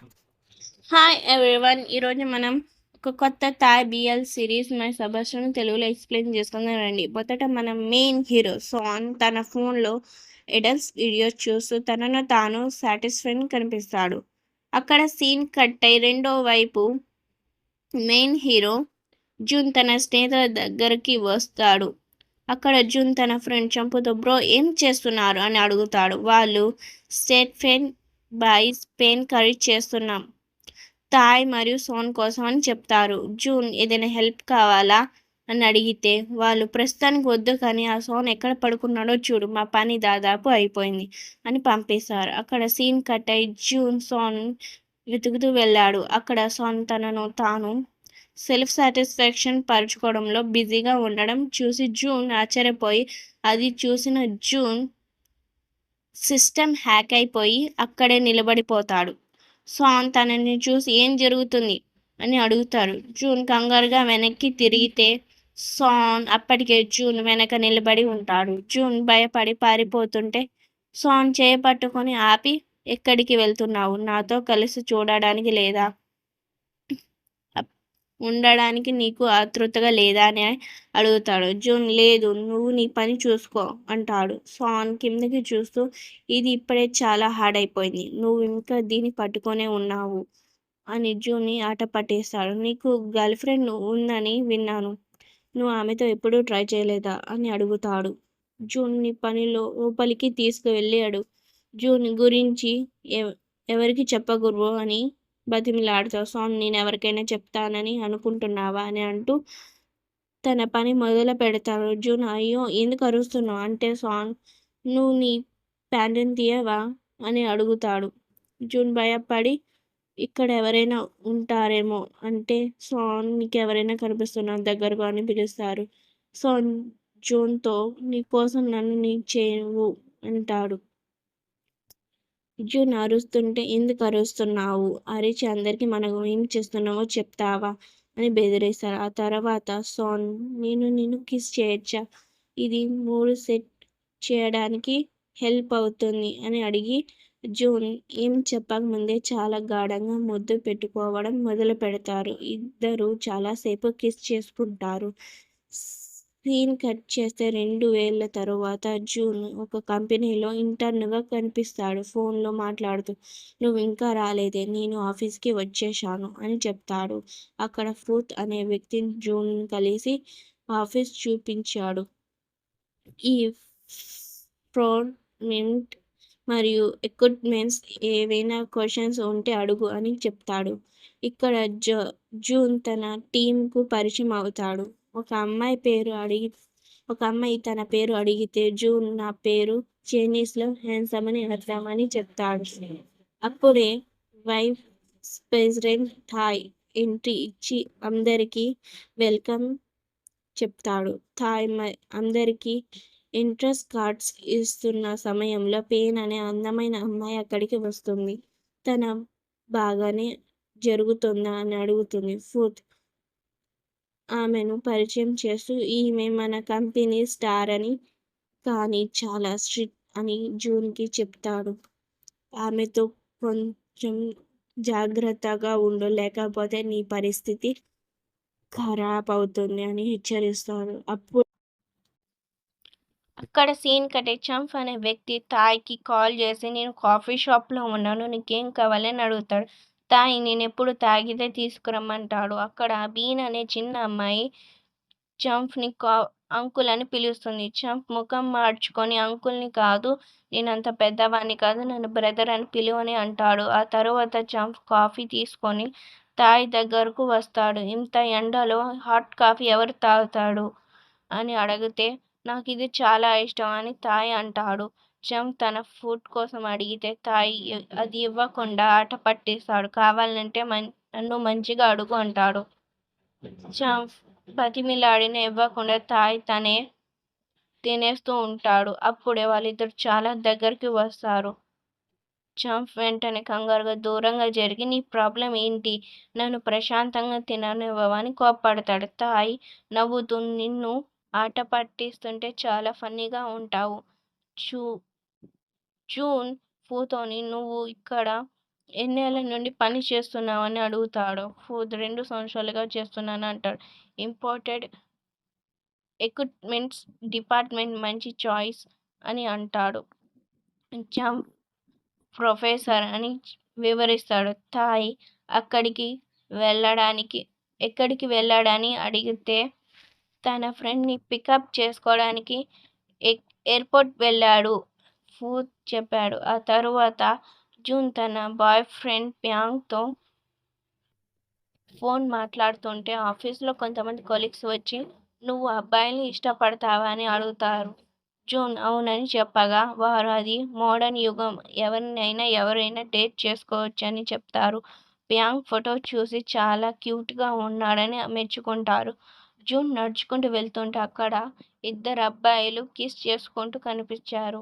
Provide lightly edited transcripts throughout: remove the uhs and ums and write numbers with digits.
Hi everyone. ఈరోజు మనం ఒక కొత్త థాయ్ బిఎల్ సిరీస్ మన సభస్సును తెలుగులో ఎక్స్ప్లెయిన్ చేసుకుందాం రండి. మొదట మన మెయిన్ హీరో సాన్ తన ఫోన్లో ఎడల్స్ వీడియోస్ చూస్తూ తనను తాను సాటిస్ఫైడ్ కనిపిస్తాడు. అక్కడ సీన్ కట్ అయి రెండో వైపు మెయిన్ హీరో జూన్ తన స్నేహితుల దగ్గరికి వస్తాడు. అక్కడ జూన్ తన ఫ్రెండ్ చంపుతో బ్రో ఏం చేస్తున్నారు అని అడుగుతాడు. వాళ్ళు స్టేట్ ఫెన్ బై స్పెయిన్ కర్రీ చేస్తున్నాం థాయ్ మరియు సోన్ కోసం అని చెప్తారు. జూన్ ఏదైనా హెల్ప్ కావాలా అని అడిగితే వాళ్ళు ప్రస్తుతానికి వద్దు కానీ ఆ సోన్ ఎక్కడ పడుకున్నాడో చూడు, మా పని దాదాపు అయిపోయింది అని పంపిస్తారు. అక్కడ సీన్ కట్ అయి జూన్ సోన్ వెతుకుతూ వెళ్ళాడు. అక్కడ సోన్ తనను తాను సెల్ఫ్ సాటిస్ఫాక్షన్ పరుచుకోవడంలో బిజీగా ఉండడం చూసి జూన్ ఆశ్చర్యపోయి అది చూసిన జూన్ సిస్టమ్ హ్యాక్ అయిపోయి అక్కడే నిలబడిపోతాడు. సాన్ తనని చూసి ఏం జరుగుతుంది అని అడుగుతారు. జూన్ కంగారుగా వెనక్కి తిరిగితే సాన్ అప్పటికే జూన్ వెనక నిలబడి ఉంటాడు. జూన్ భయపడి పారిపోతుంటే సాన్ చేపట్టుకొని ఆపి ఎక్కడికి వెళ్తున్నావు, నాతో కలిసి చూడడానికి లేదా ఉండడానికి నీకు ఆతృతగా లేదా అని అడుగుతాడు. జూన్ లేదు, నువ్వు నీ పని చూసుకో అంటాడు. సాన్ కిందకి చూస్తూ ఇది ఇప్పుడే చాలా హార్డ్ అయిపోయింది, నువ్వు ఇంకా దీన్ని పట్టుకొనే ఉన్నావు అని జూన్ని ఆట పట్టేస్తాడు. నీకు గర్ల్ ఫ్రెండ్ ఉందని విన్నాను, నువ్వు ఆమెతో ఎప్పుడూ ట్రై చేయలేదా అని అడుగుతాడు. జూన్ని పనిలో లోపలికి తీసుకువెళ్ళాడు. జూన్ గురించి ఎవరికి చెప్పకూడదు అని బతిమిలాడుతావు. సాన్ నేను ఎవరికైనా చెప్తానని అనుకుంటున్నావా అని అంటూ తన పని మొదలు పెడతాడు. జూన్ అయ్యో ఎందుకు అరుస్తున్నావు అంటే సాన్ నువ్వు నీ ప్యాంటుని తీయవా అని అడుగుతాడు. జూన్ భయపడి ఇక్కడ ఎవరైనా ఉంటారేమో అంటే సాన్ నీకెవరైనా కనిపిస్తున్నారు దగ్గరకు అని పిలుస్తారు. సాన్ జూన్తో నీ కోసం నన్ను నీ చేయవు అంటాడు. జూన్ అరుస్తుంటే ఎందుకు అరుస్తున్నావు, అరిచి అందరికీ మనం ఏం చేస్తున్నామో చెప్తావా అని బెదిరిస్తారు. ఆ తర్వాత సాన్ నేను నిన్ను కిస్ చేయొచ్చా, ఇది మూడు సెట్ చేయడానికి హెల్ప్ అవుతుంది అని అడిగి జూన్ ఏం చెప్పకముందే చాలా గాఢంగా ముద్దు పెట్టుకోవడం మొదలు పెడతారు. ఇద్దరు చాలాసేపు కిస్ చేసుకుంటారు. సీన్ కట్ చేస్తే 2 ఏళ్ల తరువాత జూన్ ఒక కంపెనీలో ఇంటర్న్గా కనిపిస్తాడు. ఫోన్లో మాట్లాడుతూ నువ్వు ఇంకా రాలేదే, నేను ఆఫీస్కి వచ్చేశాను అని చెప్తాడు. అక్కడ ఫూత్ అనే వ్యక్తి జూన్ కలిసి ఆఫీస్ చూపించాడు. ఈ ప్రోడక్ట్ మరియు ఎక్విప్మెంట్స్ ఏవైనా క్వశ్చన్స్ ఉంటే అడుగు అని చెప్తాడు. ఇక్కడ జూన్ తన టీంకు పరిచయం అవుతాడు. ఒక అమ్మాయి తన పేరు అడిగితే జూన్ నా పేరు చైనీస్లో హ్యాండ్సమ్ అని అర్థం అని చెప్తాడు. అప్పుడే వైస్ ప్రెసిడెంట్ థాయ్ ఎంట్రీ ఇచ్చి అందరికీ వెల్కమ్ చెప్తాడు. థాయ్ అందరికీ ఎంట్రన్స్ కార్డ్స్ ఇస్తున్న సమయంలో పేన్ అనే అందమైన అమ్మాయి అక్కడికి వస్తుంది. తన బాగానే జరుగుతుందా అని అడుగుతుంది. ఫూత్ ఆమెను పరిచయం చేస్తూ ఈమె మన కంపెనీ స్టార్ అని, కానీ చాలా స్ట్రిక్ట్ అని జూన్కి చెప్తాడు. ఆమెతో కొంచెం జాగ్రత్తగా ఉండు, లేకపోతే నీ పరిస్థితి ఖరాబ్ అవుతుంది అని హెచ్చరిస్తాడు. అక్కడ సీన్ కట్టే చంప్ అనే వ్యక్తి థాయ్కి కాల్ చేసి నేను కాఫీ షాప్లో ఉన్నాను, నీకేం కావాలని అడుగుతాడు. థాయ్ నేనెప్పుడు తాగితే తీసుకురమ్మంటాడు. అక్కడ బీన్ అనే చిన్న అమ్మాయి చంప్ని అంకుల్ అని పిలుస్తుంది. చంప్ ముఖం మార్చుకొని అంకుల్ని కాదు, నేనంత పెద్దవాణ్ణి కాదు, నన్ను బ్రదర్ అని పిలువని అంటాడు. ఆ తరువాత చంప్ కాఫీ తీసుకొని థాయ్ దగ్గరకు వస్తాడు. ఇంత ఎండలో హాట్ కాఫీ ఎవరు తాగుతాడు అని అడిగితే నాకిది చాలా ఇష్టం అని థాయ్ అంటాడు. చంప్ తన ఫుడ్ కోసం అడిగితే థాయ్ అది ఇవ్వకుండా ఆట పట్టిస్తాడు. కావాలంటే నన్ను మంచిగా అడుగు అంటాడు. చంప్ బతిమిలాడిన ఇవ్వకుండా థాయ్ తనే తినేస్తూ ఉంటాడు. అప్పుడే వాళ్ళిద్దరు చాలా దగ్గరికి వస్తారు. చంప్ వెంటనే కంగారుగా దూరంగా జరిగి నీ ప్రాబ్లం ఏంటి, నన్ను ప్రశాంతంగా తిననివ్వవా అని కోప్పడతాడు. థాయ్ నవ్వుతూ నిన్ను ఆట పట్టిస్తుంటే చాలా ఫన్నీగా ఉంటావు. జూన్ ఫూతోని నువ్వు ఇక్కడ ఎన్నేళ్ల నుండి పని చేస్తున్నావని అడుగుతాడు. 2 సంవత్సరాలుగా చేస్తున్నాను అంటాడు. ఇంపోర్టెడ్ ఎక్విప్‌మెంట్స్ డిపార్ట్‌మెంట్ మంచి చాయిస్ అని అంటాడు. జంప్ ప్రొఫెసర్ అని వివరిస్తాడు. థాయ్ అక్కడికి వెళ్ళడానికి ఎక్కడికి వెళ్ళాడని అడిగితే తన ఫ్రెండ్‌ని పికప్ చేసుకోవడానికి ఎయిర్‌పోర్ట్ వెళ్ళాడు. ఫూ చెప్పాడు. ఆ తరువాత జూన్ తన బాయ్ ఫ్రెండ్ ప్యాంగ్‌తో ఫోన్ మాట్లాడుతుంటే ఆఫీస్‌లో కొంతమంది కొలీగ్స్ వచ్చి నువ్వు అబ్బాయిల్ని ఇష్టపడతావా అని అడుగుతారు. జూన్ అవునని చెప్పగా వారు అది మోడర్న్ యుగం, ఎవరైనా డేట్ చేసుకోవచ్చని చెప్తారు. ప్యాంగ్ ఫోటో చూసి చాలా క్యూట్‌గా ఉన్నాడని మెచ్చుకుంటారు. జూన్ నడుచుకుంటూ వెళ్తుంటే అక్కడ ఇద్దరు అబ్బాయిలు కిస్ చేసుకుంటూ కనిపించారు.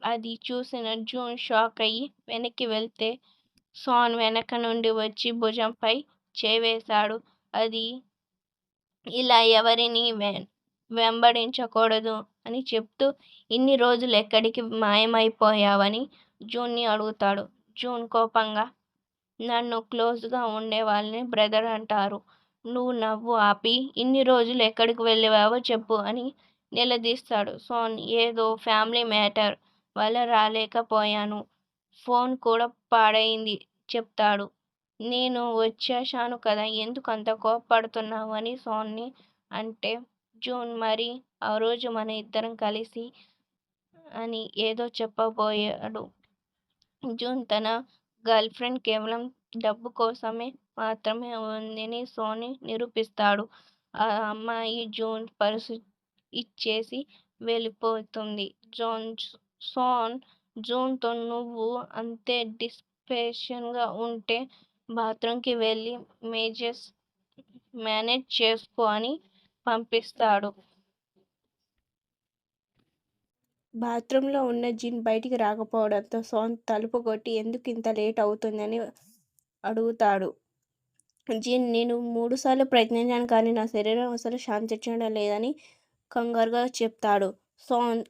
అది చూసిన జూన్ షాక్ అయ్యి వెనక్కి వెళ్తే సాన్ వెనక నుండి వచ్చి భుజంపై చేవేశాడు. అది ఇలా ఎవరినీ వెంబడించకూడదు అని చెప్తూ ఇన్ని రోజులు ఎక్కడికి మాయమైపోయావని జూన్ని అడుగుతాడు. జూన్ కోపంగా నన్ను క్లోజ్‌గా ఉండే వాళ్ళని బ్రదర్ అంటారు. నువ్వు నవ్వు ఆపి ఇన్ని రోజులు ఎక్కడికి వెళ్ళావో చెప్పు అని నిలదీస్తాడు. సోన్ ఏదో ఫ్యామిలీ మ్యాటర్ వల్ల రాలేకపోయాను. ఫోన్ కూడా పాడైంది చెప్తాడు. నేను వచ్చేశాను కదా ఎందుకంత కోప్పడుతున్నావు అని సోన్ని అంటే జూన్ మరి ఆ రోజు మన ఇద్దరం కలిసి అని ఏదో చెప్పబోయాడు. జూన్ తన గర్ల్‌ఫ్రెండ్ కేవలం డబ్బు కోసమే మాత్రమే ఉందని సోని నిరూపిస్తాడు. ఆ అమ్మాయి జూన్ పర్సు ఇచ్చేసి వెళ్ళిపోతుంది. సోన్ జూన్‌తో నువ్వు అంతే డిస్పెషన్‌గా ఉంటే బాత్రూమ్‌కి వెళ్ళి మేనేజ్ చేసుకో అని పంపిస్తాడు. బాత్రూంలో ఉన్న జిన్ బయటికి రాకపోవడంతో సోన్ తలుపు కొట్టి ఎందుకు ఇంత లేట్ అవుతుందని అడుగుతాడు. జిన్ నేను 3 సార్లు ప్రయత్నించాను కానీ నా శరీరం అసలు శాంతించడం లేదని కంగారుగా చెప్తాడు. సోన్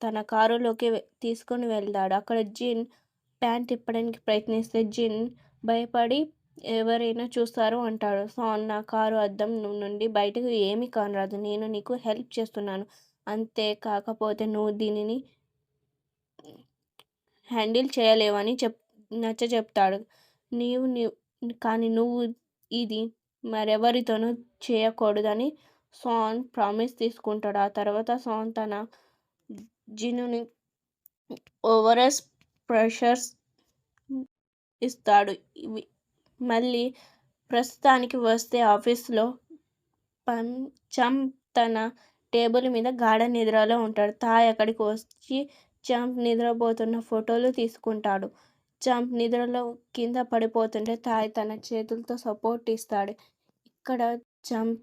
తన కారులోకి తీసుకుని వెళ్తాడు. అక్కడ జిన్ ప్యాంట్ తిప్పడానికి ప్రయత్నిస్తే జిన్ భయపడి ఎవరైనా చూస్తారు అంటాడు. సోన్ నా కారు అద్దం నుండి బయటకు ఏమీ కానరాదు. నేను నీకు హెల్ప్ చేస్తున్నాను. అంతే కాకపోతే నువ్వు దీనిని హ్యాండిల్ చేయలేవని నచ్చచెప్తాడు. కానీ నువ్వు ఇది మరెవరితోనూ చేయకూడదని సోన్ ప్రామిస్ తీసుకుంటాడు. ఆ తర్వాత సోన్ తన జిన్‌ని ఓవరస్ ప్రెషర్స్ ఇస్తాడు. మళ్ళీ ప్రస్తుతానికి వస్తే ఆఫీసులో చంప్ తన టేబుల్ మీద గాఢ నిద్రలో ఉంటాడు. థాయ్ అక్కడికి వచ్చి చంప్ నిద్రపోతున్న ఫోటోలు తీసుకుంటాడు. చంప్ నిద్రలో కింద పడిపోతుంటే థాయ్ తన చేతులతో సపోర్ట్ ఇస్తాడు. ఇక్కడ చంప్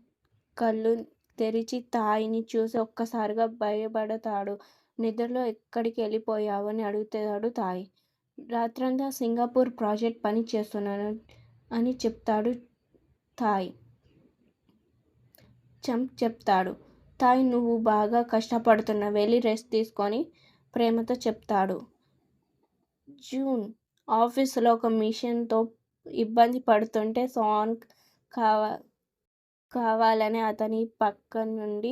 కళ్ళు తెరిచి థాయ్‌ని చూసి ఒక్కసారిగా భయపడతాడు. నిద్రలో ఎక్కడికి వెళ్ళిపోయావు అని అడుగుతాడు థాయ్. రాత్రంతా సింగపూర్ ప్రాజెక్ట్ పని చేస్తున్నాను అని చెప్తాడు థాయ్. చంప్ చెప్తాడు. థాయ్ నువ్వు బాగా కష్టపడుతున్నావు వెళ్ళి రెస్ట్ తీసుకొని ప్రేమతో చెప్తాడు. జూన్ ఆఫీసులో ఒక మిషన్‌తో ఇబ్బంది పడుతుంటే సోన్ కావాలని అతని పక్క నుండి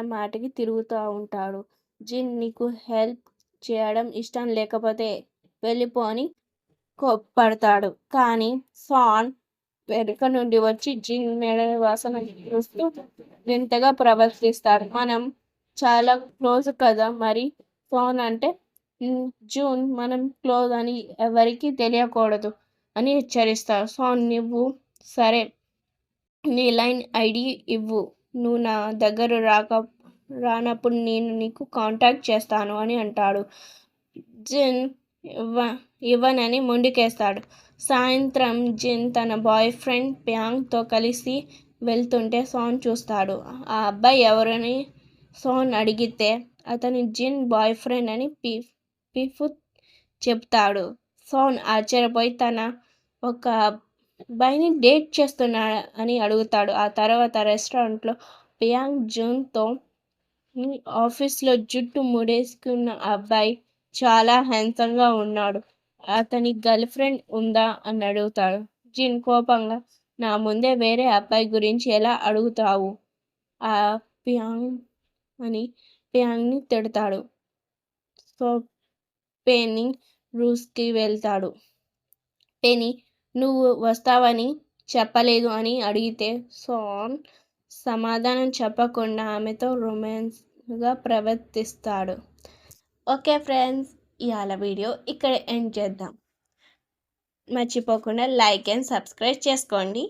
మాటికి తిరుగుతూ ఉంటాడు. జిన్ నీకు హెల్ప్ చేయడం ఇష్టం లేకపోతే వెళ్ళిపో అని కోప్పడతాడు. కానీ సోన్ వెనుక నుండి వచ్చి జిన్ మెడ వాసన చూస్తూ వింతగా ప్రవర్తిస్తాడు. మనం చాలా క్లోజ్ కదా మరి సోన్ అంటే జూన్ మనం క్లోజ్ అని ఎవరికీ తెలియకూడదు అని హెచ్చరిస్తాడు. సోన్ నువ్వు సరే నీ లైన్ ఐడి ఇవ్వు. నువ్వు నా దగ్గర రానప్పుడు నేను నీకు కాంటాక్ట్ చేస్తాను అని అంటాడు. జిన్ ఇవ్వనని మొండికేస్తాడు. సాయంత్రం జిన్ తన బాయ్ ఫ్రెండ్ ప్యాంగ్‌తో కలిసి వెళ్తుంటే సోన్ చూస్తాడు. ఆ అబ్బాయి ఎవరని సోన్ అడిగితే అతను జిన్ బాయ్ ఫ్రెండ్ అని పిఫ్ చెప్తాడు. సోన్ ఆశ్చర్యపోయి తన ఒక అబ్బాయిని డేట్ చేస్తున్నాడా అని అడుగుతాడు. ఆ తర్వాత రెస్టారెంట్లో ప్యాంగ్ జూన్‌తో ఆఫీస్లో జుట్టు ముడేసుకున్న అబ్బాయి చాలా హ్యాండ్సమ్‌గా ఉన్నాడు. అతని గర్ల్ ఫ్రెండ్ ఉందా అని అడుగుతాడు. జిన్ కోపంగా, నా ముందే వేరే అబ్బాయి గురించి ఎలా అడుగుతావు ఆ పియాంగ్ అని పియాంగ్ని తిడతాడు. సో పెని రూస్కి వెళ్తాడు. పెని నువ్వు వస్తావని చెప్పలేదు అని అడిగితే సాన్ సమాధానం చెప్పకుండా ఆమెతో రొమాన్స్గా ప్రవర్తిస్తాడు. ఓకే ఫ్రెండ్స్, ఇవాళ వీడియో ఇక్కడ ఎండ్ చేద్దాం. మర్చిపోకుండా లైక్ అండ్ సబ్స్క్రైబ్ చేసుకోండి.